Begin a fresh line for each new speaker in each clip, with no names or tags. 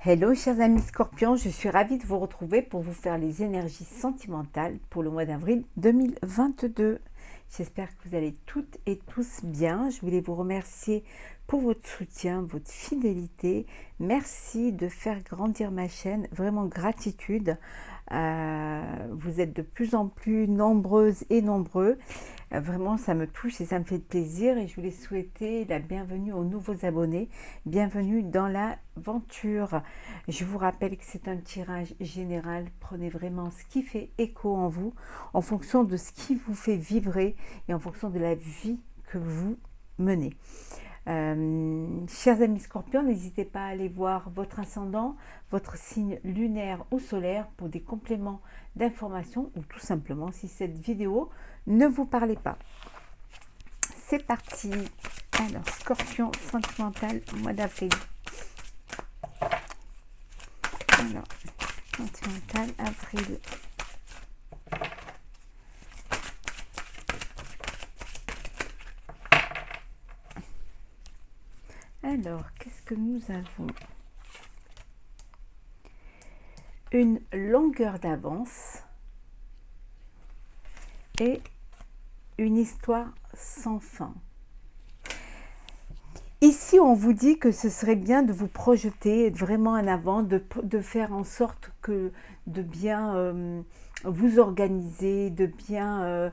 Hello chers amis Scorpions, je suis ravie de vous retrouver pour vous faire les énergies sentimentales pour le mois d'avril 2022. J'espère que vous allez toutes et tous bien. Je voulais vous remercier pour votre soutien, votre fidélité. Merci de faire grandir ma chaîne. Vraiment gratitude. Vous êtes de plus en plus nombreuses et nombreux. Vraiment, ça me touche et ça me fait plaisir. Et je voulais souhaiter la bienvenue aux nouveaux abonnés. Bienvenue dans l'aventure. Je vous rappelle que c'est un tirage général. Prenez vraiment ce qui fait écho en vous, en fonction de ce qui vous fait vibrer et en fonction de la vie que vous menez. Chers amis Scorpions, n'hésitez pas à aller voir votre ascendant, votre signe lunaire ou solaire pour des compléments d'informations ou tout simplement si cette vidéo ne vous parlait pas. C'est parti. Alors, Scorpion sentimental au mois d'avril. Alors, sentimental avril. Alors, qu'est-ce que nous avons? Une longueur d'avance et une histoire sans fin. Ici, on vous dit que ce serait bien de vous projeter vraiment en avant, de faire en sorte que de bien vous organiser, de bien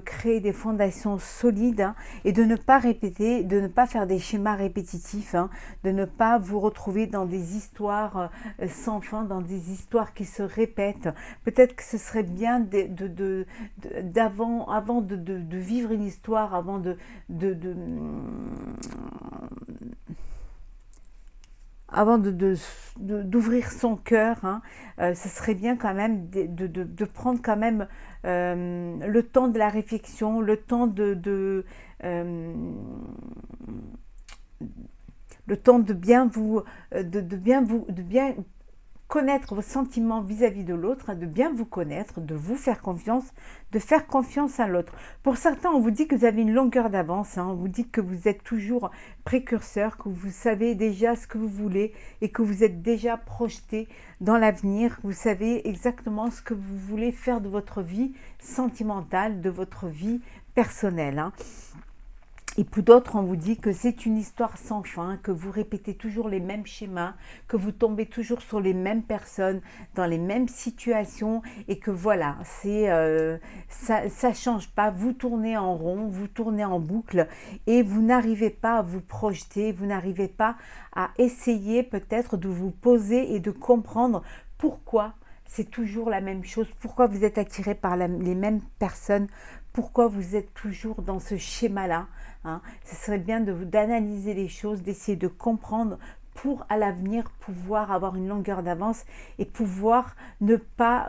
créer des fondations solides hein, et de ne pas répéter, de ne pas faire des schémas répétitifs, hein, de ne pas vous retrouver dans des histoires sans fin, dans des histoires qui se répètent. Peut-être que ce serait bien avant de vivre une histoire, avant d'ouvrir son cœur, hein, ce serait bien quand même de prendre quand même le temps de la réflexion, le temps le temps de bien connaître vos sentiments vis-à-vis de l'autre, de bien vous connaître, de vous faire confiance, de faire confiance à l'autre. Pour certains, on vous dit que vous avez une longueur d'avance, hein, on vous dit que vous êtes toujours précurseur, que vous savez déjà ce que vous voulez et que vous êtes déjà projeté dans l'avenir, vous savez exactement ce que vous voulez faire de votre vie sentimentale, de votre vie personnelle. Hein. Et pour d'autres, on vous dit que c'est une histoire sans fin, que vous répétez toujours les mêmes schémas, que vous tombez toujours sur les mêmes personnes, dans les mêmes situations, et que voilà, ça change pas, vous tournez en rond, vous tournez en boucle, et vous n'arrivez pas à vous projeter, vous n'arrivez pas à essayer peut-être de vous poser et de comprendre pourquoi c'est toujours la même chose, pourquoi vous êtes attiré par les mêmes personnes, pourquoi vous êtes toujours dans ce schéma-là. Hein. Ce serait bien d'analyser les choses, d'essayer de comprendre pour à l'avenir pouvoir avoir une longueur d'avance et pouvoir ne pas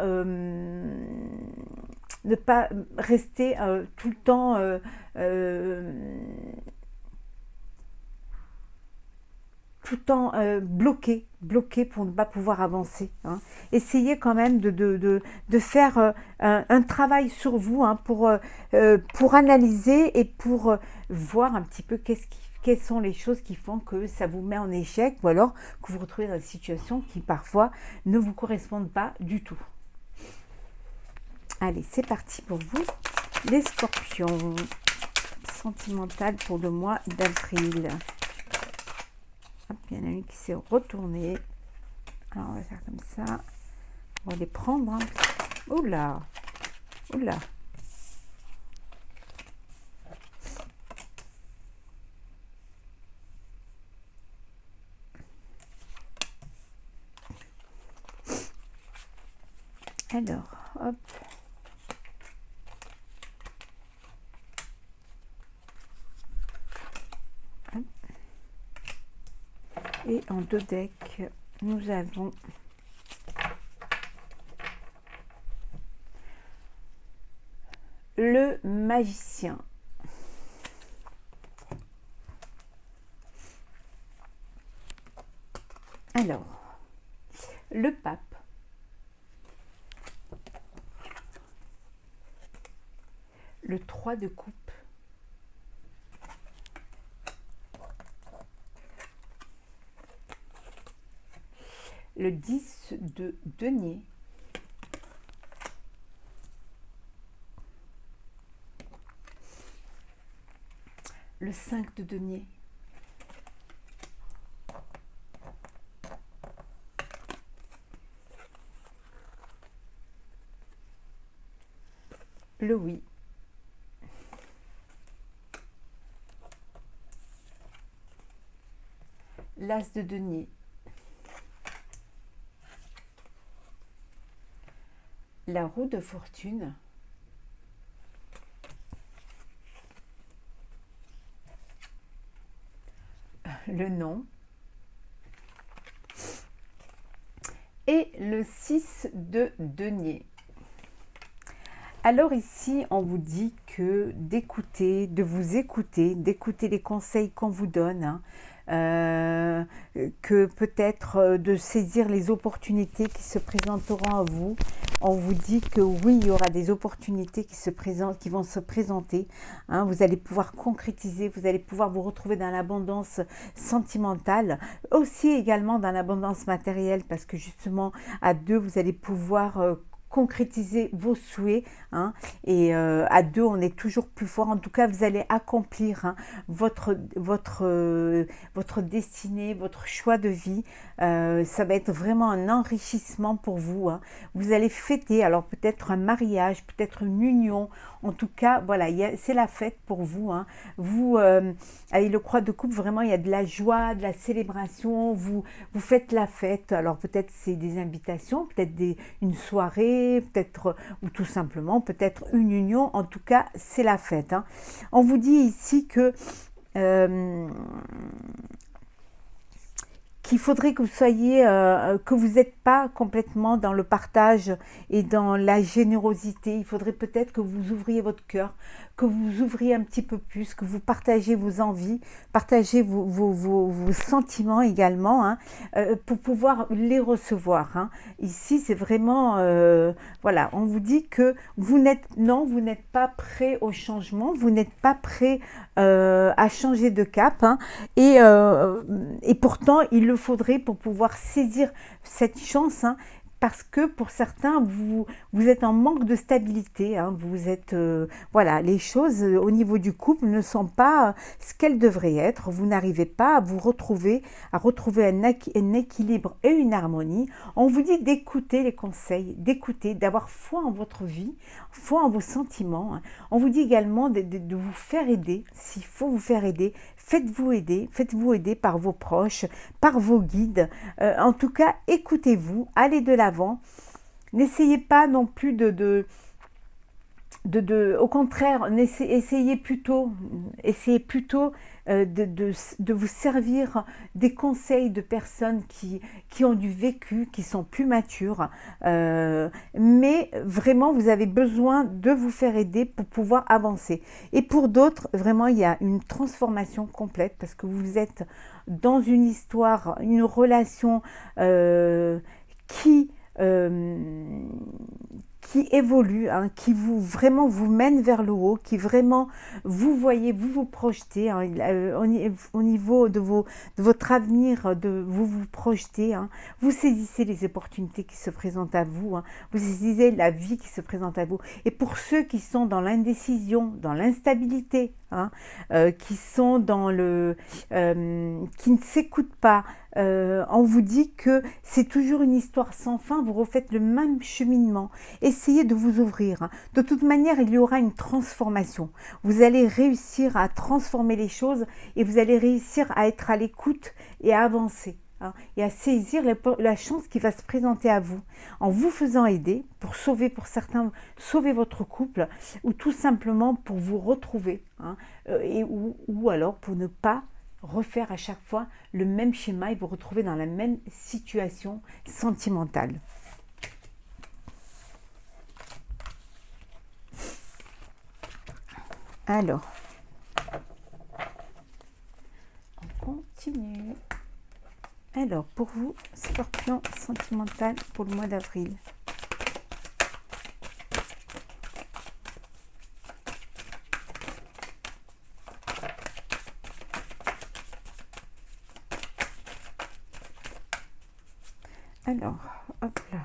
rester tout le temps bloqué pour ne pas pouvoir avancer. Hein. Essayez quand même de faire un travail sur vous hein, pour analyser et pour voir un petit peu quelles sont les choses qui font que ça vous met en échec ou alors que vous vous retrouvez dans des situations qui parfois ne vous correspondent pas du tout. Allez, c'est parti pour vous, les Scorpions. Sentimental pour le mois d'avril. Hop, il y en a une qui s'est retournée. Alors, on va faire comme ça. On va les prendre. Hein. Oula! Oula! Alors, hop. Et en deux decks, nous avons le magicien. Alors, le pape. Le 3 de coupe. le 10 de denier, le 5 de denier, le oui, l'as de denier, la roue de fortune, le non et le 6 de denier. Alors ici, on vous dit que d'écouter, de vous écouter, d'écouter les conseils qu'on vous donne, hein, que peut-être de saisir les opportunités qui se présenteront à vous. On vous dit que oui, il y aura des opportunités qui vont se présenter. Hein, vous allez pouvoir concrétiser, vous allez pouvoir vous retrouver dans l'abondance sentimentale, aussi également dans l'abondance matérielle, parce que justement, à deux, vous allez pouvoir concrétiser vos souhaits, hein, et à deux on est toujours plus fort. En tout cas vous allez accomplir, hein, votre destinée, votre choix de vie. Ça va être vraiment un enrichissement pour vous, hein. Vous allez fêter, alors peut-être un mariage, peut-être une union, en tout cas voilà, c'est la fête pour vous, hein. Vous avec le croix de coupe, vraiment il y a de la joie, de la célébration, vous faites la fête. Alors peut-être c'est des invitations, peut-être une soirée, peut-être, ou tout simplement peut-être une union. En tout cas c'est la fête, hein. On vous dit ici que qu'il faudrait que vous soyez, que vous n'êtes pas complètement dans le partage et dans la générosité. Il faudrait peut-être que vous ouvriez votre cœur, que vous ouvriez un petit peu plus, que vous partagez vos envies, partagez vos sentiments également, hein, pour pouvoir les recevoir, hein. Ici, c'est vraiment, voilà, on vous dit que vous n'êtes pas prêt au changement, vous n'êtes pas prêt à changer de cap, hein, et pourtant, il le faudrait pour pouvoir saisir cette chance, hein, parce que pour certains, vous êtes en manque de stabilité, hein, vous êtes, voilà, les choses au niveau du couple ne sont pas ce qu'elles devraient être, vous n'arrivez pas à vous retrouver, un équilibre et une harmonie. On vous dit d'écouter les conseils, d'écouter, d'avoir foi en votre vie, foi en vos sentiments, hein. On vous dit également de vous faire aider, s'il faut vous faire aider, faites-vous aider par vos proches, par vos guides. En tout cas, écoutez-vous, allez de l'avant. N'essayez pas non plus au contraire, essayez plutôt de vous servir des conseils de personnes qui ont du vécu, qui sont plus matures, mais vraiment vous avez besoin de vous faire aider pour pouvoir avancer. Et pour d'autres, vraiment il y a une transformation complète parce que vous êtes dans une histoire, une relation qui évolue, hein, qui vraiment vous mène vers le haut, qui vraiment vous voyez, vous projetez, hein, au niveau de votre avenir, vous projetez, hein, vous saisissez les opportunités qui se présentent à vous, hein, vous saisissez la vie qui se présente à vous. Et pour ceux qui sont dans l'indécision, dans l'instabilité, hein, qui sont dans qui ne s'écoutent pas, on vous dit que c'est toujours une histoire sans fin, vous refaites le même cheminement. Essayez de vous ouvrir, hein. De toute manière, il y aura une transformation. Vous allez réussir à transformer les choses et vous allez réussir à être à l'écoute et à avancer, hein, et à saisir la chance qui va se présenter à vous en vous faisant aider pour certains, sauver votre couple ou tout simplement pour vous retrouver, hein, ou alors pour ne pas refaire à chaque fois le même schéma et vous retrouver dans la même situation sentimentale. Alors, on continue. Alors, pour vous, Scorpion sentimental pour le mois d'avril. Alors, hop là.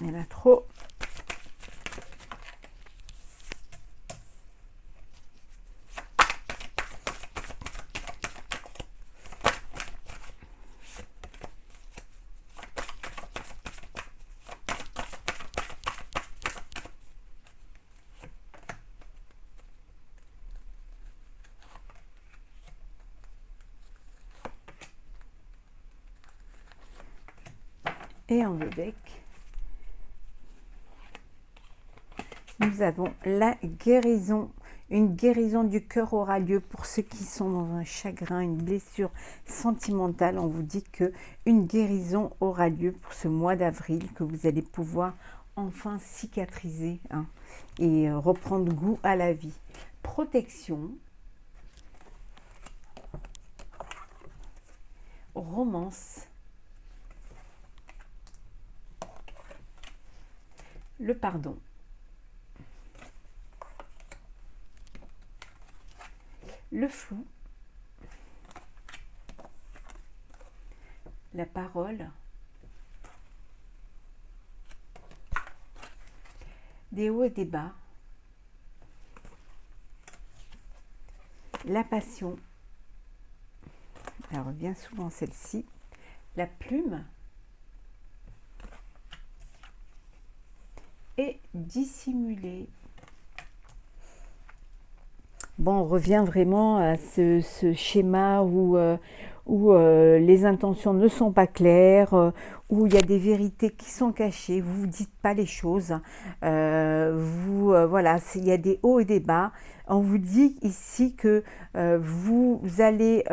Il y en a trop. Et en bec, nous avons la guérison. Une guérison du cœur aura lieu pour ceux qui sont dans un chagrin, une blessure sentimentale. On vous dit que une guérison aura lieu pour ce mois d'avril, que vous allez pouvoir enfin cicatriser et reprendre goût à la vie. Protection, romance, le pardon, le flou, la parole, des hauts et des bas, la passion, alors bien souvent celle-ci, la plume et dissimuler. Bon, on revient vraiment à ce schéma où les intentions ne sont pas claires, où il y a des vérités qui sont cachées, vous ne dites pas les choses, voilà, il y a des hauts et des bas. On vous dit ici que vous allez...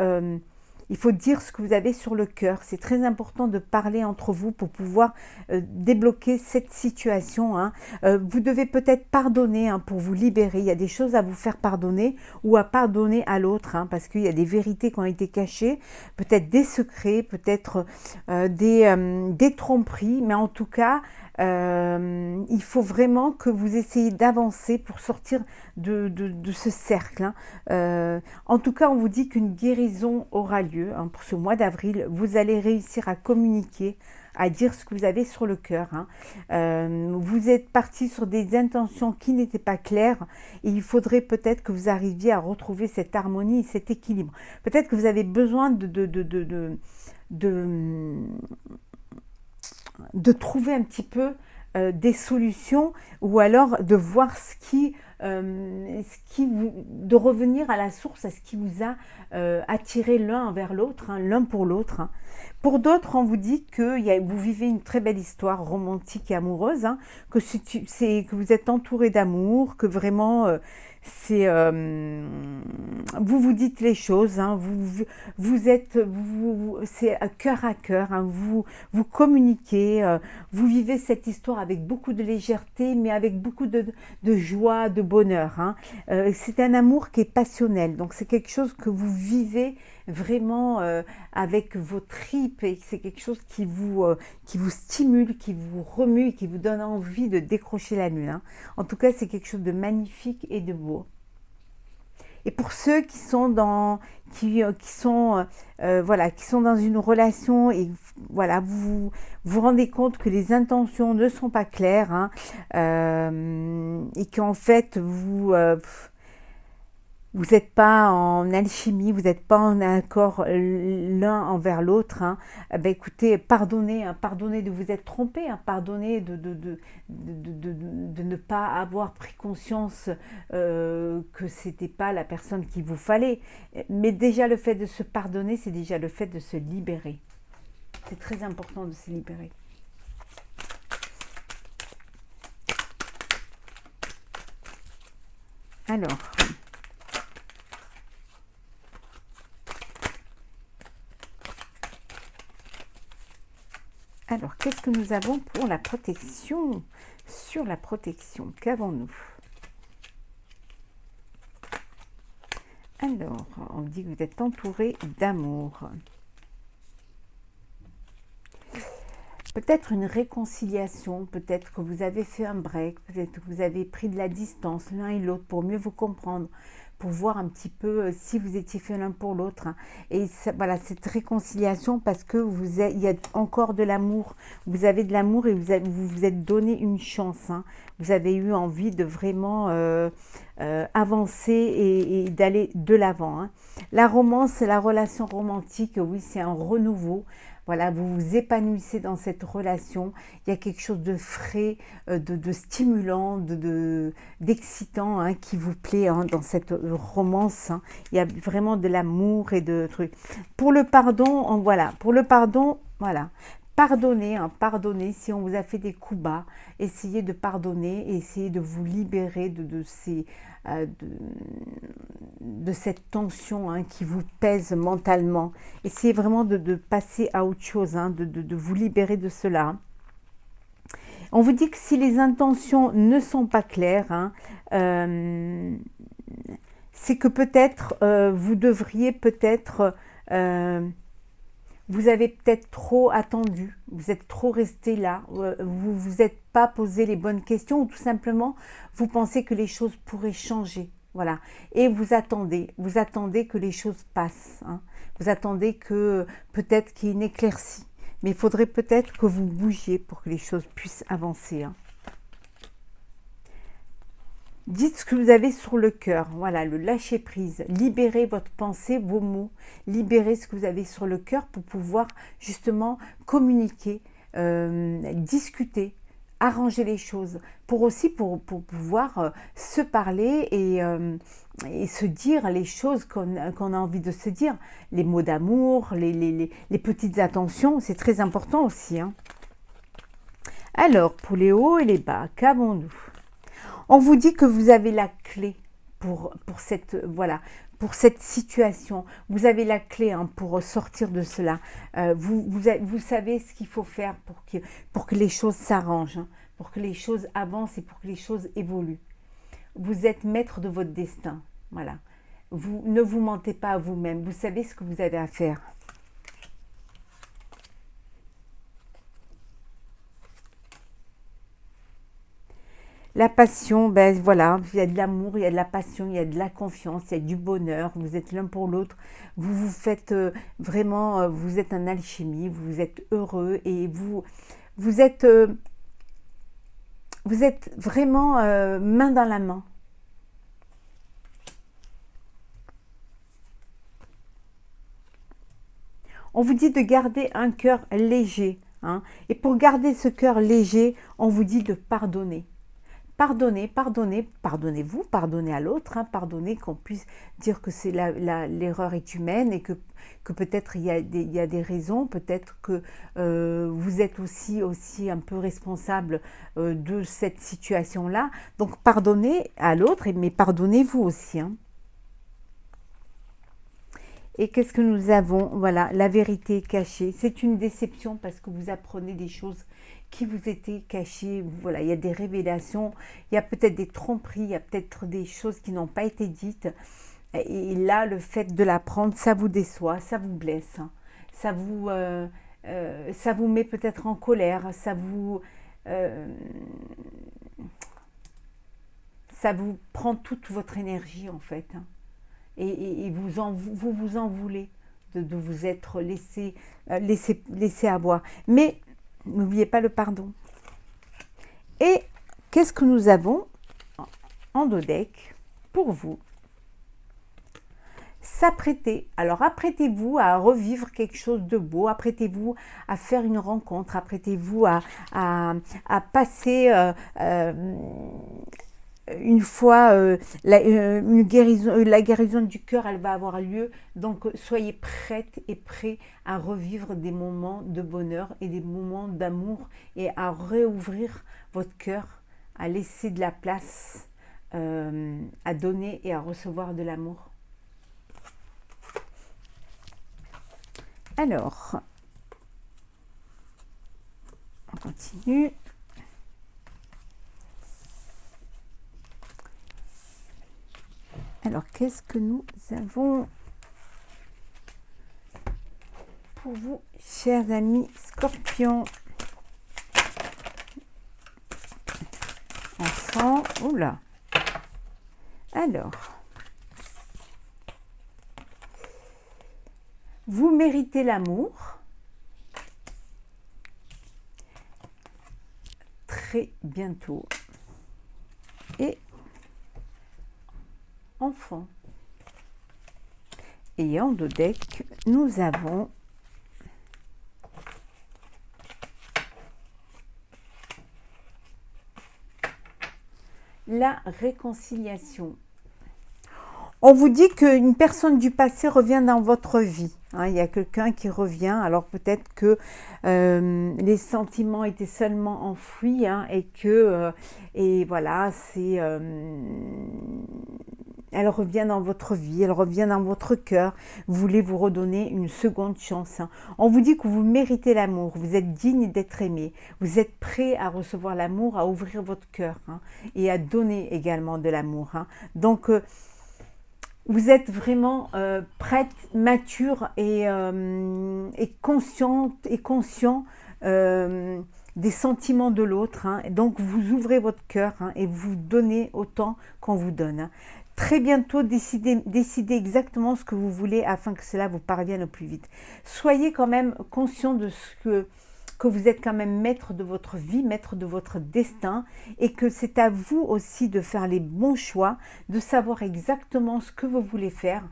il faut dire ce que vous avez sur le cœur. C'est très important de parler entre vous pour pouvoir débloquer cette situation. Vous devez peut-être pardonner pour vous libérer. Il y a des choses à vous faire pardonner ou à pardonner à l'autre, parce qu'il y a des vérités qui ont été cachées, peut-être des secrets, peut-être des tromperies, mais en tout cas, il faut vraiment que vous essayiez d'avancer pour sortir de ce cercle. En tout cas, on vous dit qu'une guérison aura lieu pour ce mois d'avril. Vous allez réussir à communiquer, à dire ce que vous avez sur le cœur. Vous êtes parti sur des intentions qui n'étaient pas claires et il faudrait peut-être que vous arriviez à retrouver cette harmonie et cet équilibre. Peut-être que vous avez besoin de trouver un petit peu des solutions ou alors de voir de revenir à la source, à ce qui vous a attiré l'un vers l'autre, l'un pour l'autre. Pour d'autres, on vous dit que vous vivez une très belle histoire romantique et amoureuse, que vous êtes entouré d'amour, que vraiment vous vous dites les choses, c'est cœur à cœur, vous communiquez, vous vivez cette histoire avec beaucoup de légèreté, mais avec beaucoup de joie, de bonheur. C'est un amour qui est passionnel, donc c'est quelque chose que vous vivez vraiment avec vos tripes et c'est quelque chose qui vous stimule, qui vous remue, qui vous donne envie de décrocher la lune. En tout cas, c'est quelque chose de magnifique et de beau. Et pour ceux qui sont dans une relation et voilà, vous vous rendez compte que les intentions ne sont pas claires et qu'en fait vous n'êtes pas en alchimie, vous n'êtes pas en accord l'un envers l'autre. Écoutez, pardonnez de vous être trompé, pardonnez de ne pas avoir pris conscience que c'était pas la personne qu'il vous fallait. Mais déjà le fait de se pardonner, c'est déjà le fait de se libérer. C'est très important de se libérer. Alors, qu'est-ce que nous avons pour la protection? Sur la protection, qu'avons-nous? Alors, on dit que vous êtes entouré d'amour. peut-être une réconciliation, peut-être que vous avez fait un break, peut-être que vous avez pris de la distance l'un et l'autre pour mieux vous comprendre, pour voir un petit peu si vous étiez fait l'un pour l'autre. Et ça, voilà, cette réconciliation parce que il y a encore de l'amour. Vous avez de l'amour et vous vous êtes donné une chance. Hein. Vous avez eu envie de vraiment avancer et d'aller de l'avant. Hein. La romance, la relation romantique, oui, c'est un renouveau. Voilà, vous vous épanouissez dans cette relation. Il y a quelque chose de frais, de stimulant, d'excitant hein, qui vous plaît hein, dans cette romance. Hein. Il y a vraiment de l'amour et de trucs. Pour le pardon, voilà. Pour le pardon, voilà. Pardonnez, hein, pardonnez si on vous a fait des coups bas. Essayez de pardonner, essayez de vous libérer de cette tension hein, qui vous pèse mentalement. Essayez vraiment de passer à autre chose, hein, de vous libérer de cela. On vous dit que si les intentions ne sont pas claires, hein, c'est que peut-être vous devriez peut-être... vous avez peut-être trop attendu, vous êtes trop resté là, vous ne vous êtes pas posé les bonnes questions ou tout simplement vous pensez que les choses pourraient changer. Voilà. Et vous attendez que les choses passent. Hein. Vous attendez que peut-être qu'il y ait une éclaircie. Mais il faudrait peut-être que vous bougiez pour que les choses puissent avancer. Hein. Dites ce que vous avez sur le cœur, voilà, le lâcher prise, libérez votre pensée, vos mots, libérez ce que vous avez sur le cœur pour pouvoir justement communiquer, discuter, arranger les choses, pour pouvoir se parler et se dire les choses qu'on a envie de se dire, les mots d'amour, les petites attentions, c'est très important aussi. Hein. Alors, pour les hauts et les bas, qu'avons-nous ? On vous dit que vous avez la clé pour cette, voilà, pour cette situation. Vous avez la clé hein, pour sortir de cela. Vous savez ce qu'il faut faire pour que les choses s'arrangent, hein, pour que les choses avancent et pour que les choses évoluent. Vous êtes maître de votre destin. Voilà. Vous ne vous mentez pas à vous-même. Vous savez ce que vous avez à faire. La passion, ben voilà, il y a de l'amour, il y a de la passion, il y a de la confiance, il y a du bonheur, vous êtes l'un pour l'autre, vous vous faites vraiment, vous êtes en alchimie, vous êtes heureux et vous êtes vraiment main dans la main. On vous dit de garder un cœur léger, hein, et pour garder ce cœur léger, on vous dit de pardonner. Pardonnez, pardonnez-vous, pardonnez à l'autre, hein, pardonnez qu'on puisse dire que l'erreur est humaine et que peut-être il y a des raisons, peut-être que vous êtes aussi un peu responsable de cette situation-là. Donc pardonnez à l'autre, mais pardonnez-vous aussi. Hein. Et qu'est-ce que nous avons? Voilà, la vérité cachée. C'est une déception parce que vous apprenez des choses qui vous étaient cachées. Voilà, il y a des révélations, il y a peut-être des tromperies, il y a peut-être des choses qui n'ont pas été dites. Et là, le fait de l'apprendre, ça vous déçoit, ça vous blesse. Hein. Ça vous met peut-être en colère, ça vous prend toute votre énergie en fait. Hein. Et vous en voulez de vous être laissé avoir. Mais n'oubliez pas le pardon. Et qu'est-ce que nous avons en dodeck pour vous? S'apprêter. Alors apprêtez-vous à revivre quelque chose de beau, apprêtez-vous à faire une rencontre, apprêtez-vous à passer une fois la guérison du cœur, elle va avoir lieu. Donc soyez prêtes et prêts à revivre des moments de bonheur et des moments d'amour et à réouvrir votre cœur, à laisser de la place, à donner et à recevoir de l'amour. Alors, on continue. Alors, qu'est-ce que nous avons pour vous, chers amis Scorpions? enfants. Oula. Alors, vous méritez l'amour. Très bientôt. Et enfant. Et en dos deck, nous avons la réconciliation. On vous dit qu'une personne du passé revient dans votre vie. Hein, il y a quelqu'un qui revient. Alors peut-être que les sentiments étaient seulement enfouis, hein, et que et voilà, c'est elle revient dans votre vie, elle revient dans votre cœur. Vous voulez vous redonner une seconde chance. Hein. On vous dit que vous méritez l'amour, vous êtes digne d'être aimé, vous êtes prêt à recevoir l'amour, à ouvrir votre cœur, hein, et à donner également de l'amour. Hein. Donc vous êtes vraiment prête, mature et consciente et conscient des sentiments de l'autre. Hein. Donc vous ouvrez votre cœur, hein, et vous donnez autant qu'on vous donne. Hein. Très bientôt, décidez exactement ce que vous voulez afin que cela vous parvienne au plus vite. Soyez quand même conscient de ce que vous êtes quand même maître de votre vie, maître de votre destin, et que c'est à vous aussi de faire les bons choix, de savoir exactement ce que vous voulez faire,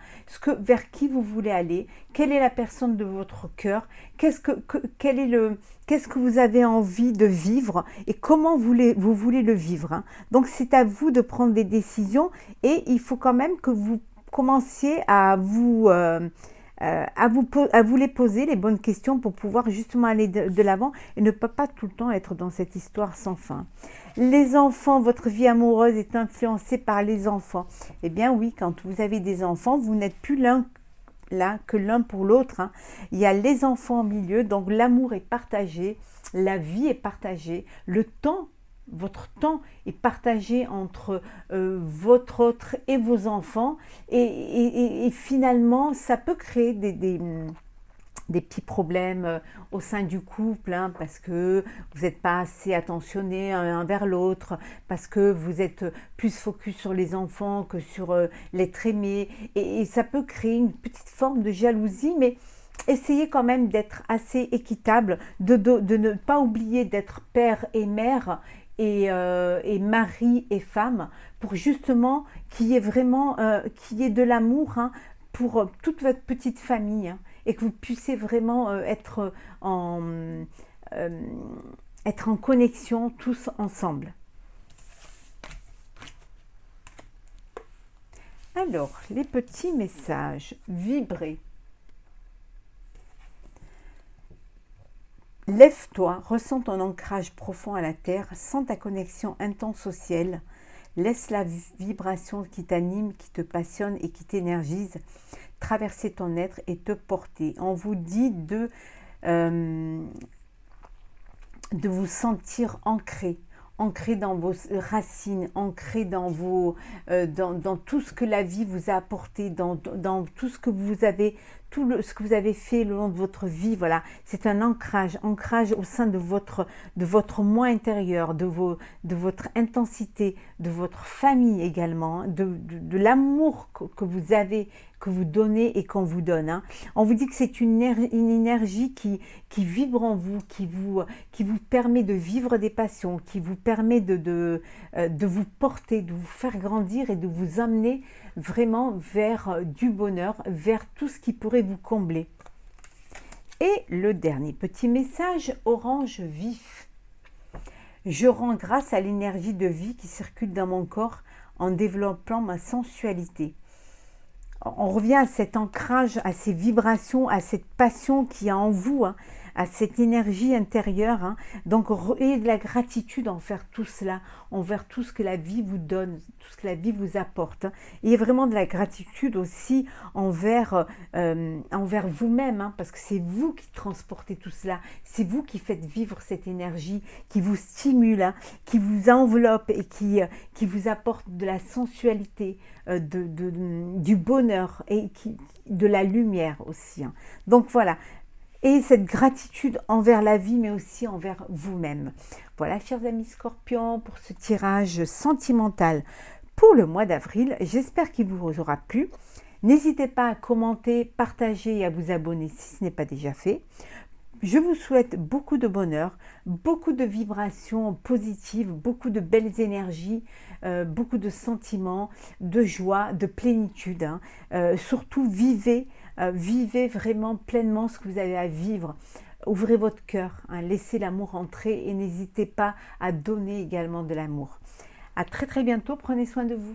vers qui vous voulez aller, quelle est la personne de votre cœur, qu'est-ce que vous avez envie de vivre et comment vous voulez le vivre. Hein. Donc c'est à vous de prendre des décisions, et il faut quand même que vous commenciez à vous les poser les bonnes questions pour pouvoir justement aller de l'avant et ne pas tout le temps être dans cette histoire sans fin. Les enfants, votre vie amoureuse est influencée par les enfants. Eh bien oui, quand vous avez des enfants, vous n'êtes plus l'un là que l'un pour l'autre. Hein. Il y a les enfants au milieu, donc l'amour est partagé, la vie est partagée, votre temps est partagé entre votre autre et vos enfants, et finalement ça peut créer des petits problèmes au sein du couple, hein, parce que vous n'êtes pas assez attentionné un vers l'autre, parce que vous êtes plus focus sur les enfants que sur l'être aimé, et ça peut créer une petite forme de jalousie, mais essayez quand même d'être assez équitable, de ne pas oublier d'être père et mère, et mari et femme, pour justement qu'il y ait vraiment qu'il y ait de l'amour, hein, pour toute votre petite famille, hein, et que vous puissiez vraiment être en connexion tous ensemble. Alors, les petits messages, vibrez. Lève-toi, ressens ton ancrage profond à la terre, sens ta connexion intense au ciel, laisse la vibration qui t'anime, qui te passionne et qui t'énergise traverser ton être et te porter. On vous dit de vous sentir ancré dans vos racines, ancré dans dans tout ce que la vie vous a apporté, dans tout ce que vous avez, ce que vous avez fait le long de votre vie. Voilà, c'est un ancrage au sein de votre moi intérieur, de votre intensité, de votre famille également, de l'amour que vous avez, que vous donnez et qu'on vous donne. Hein. On vous dit que c'est une énergie qui vibre en vous, qui vous permet de vivre des passions, qui vous permet de vous porter, de vous faire grandir et de vous amener vraiment vers du bonheur, vers tout ce qui pourrait vous combler. Et le dernier petit message, orange vif. Je rends grâce à l'énergie de vie qui circule dans mon corps en développant ma sensualité. On revient à cet ancrage, à ces vibrations, à cette passion qu'il y a en vous, hein, à cette énergie intérieure. Hein. Donc, ayez de la gratitude envers tout cela, envers tout ce que la vie vous donne, tout ce que la vie vous apporte. Hein. Ayez vraiment de la gratitude aussi envers vous-même, hein, parce que c'est vous qui transportez tout cela, c'est vous qui faites vivre cette énergie, qui vous stimule, hein, qui vous enveloppe et qui vous apporte de la sensualité, du bonheur et de la lumière aussi. Hein. Donc voilà. et cette gratitude envers la vie, mais aussi envers vous-même. Voilà, chers amis Scorpions, pour ce tirage sentimental pour le mois d'avril. J'espère qu'il vous aura plu. N'hésitez pas à commenter, partager et à vous abonner si ce n'est pas déjà fait. Je vous souhaite beaucoup de bonheur, beaucoup de vibrations positives, beaucoup de belles énergies, beaucoup de sentiments, de joie, de plénitude. Surtout, vivez vraiment pleinement ce que vous avez à vivre. Ouvrez votre cœur, laissez l'amour entrer et n'hésitez pas à donner également de l'amour. À très très bientôt, prenez soin de vous.